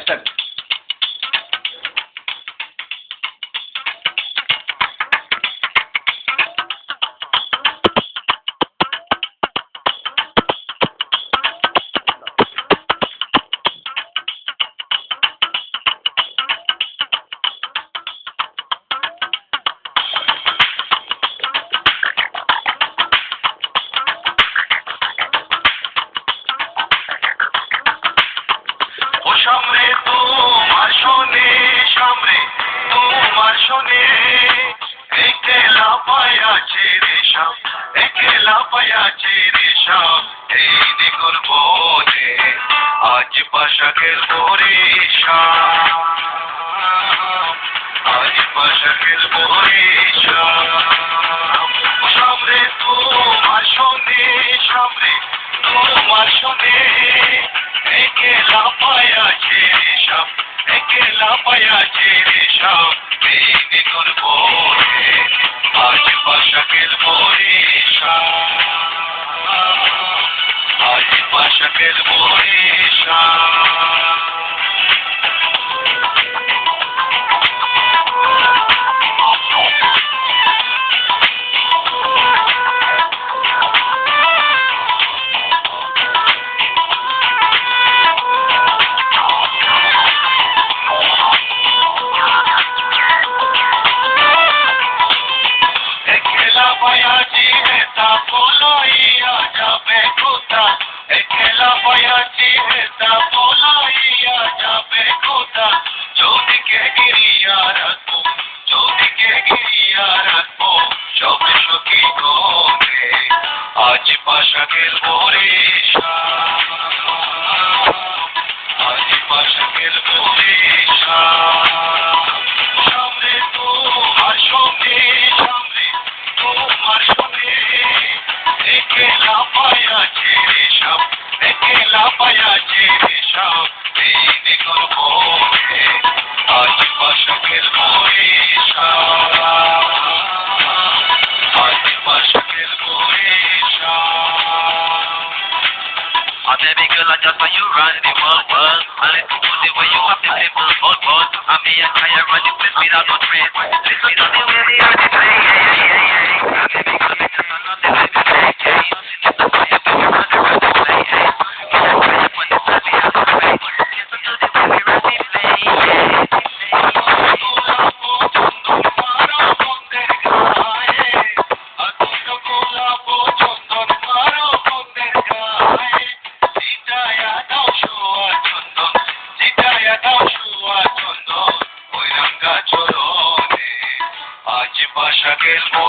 Start. সামনে তোমার শোনে, সামনে তোমার শোনে, একলা পায়াছে রে শাম, একলা পায়াছে রে শাম, এই দিগর বনে আজ পাশা খেলবো রে শাম, আজ পাশা খেলবো রে শাম। সামনে তোমার শোনে, সামনে তোমার শোনে, একলা পায়াছে রে শাম, একলা পায়াছে রে শাম, এই দিগর বনে আজ পাশা খেলবো রে শাম, আজ পাশা খেলবো রে শাম। পায়াছি হেতা বলাইয়া যাবে কোথা, একলা পায়াছি হেতা বলাইয়া যাবে কোথা, চৌদিকে গিরিয়া রাখবো, চৌদিকে গিরিয়া রাখবো, সবে সখী গনে আজ পাশা খেলবো রে শাম, আজ পাশা খেলবো রে শাম। সামনে তোমার সঙ্গে, সামনে তোমার শোনে, একলা পায়াছে রে শাম, একলা পায়াছে রে শাম, এই দিগর বনে আজ পাশা খেলবো রে শাম, আজ পাশা খেলবো রে শাম। Oh baby girl, I just saw you running the world. I like to do the way you have the people hold. I'm the entire running place without no trace. Please me don't deal with the earth play. Oh baby girl, me just another life is play. It's the fire to the running play. It's the fire when the sun is out of way. Listen to the way we running play. আজ পাশা খেলবো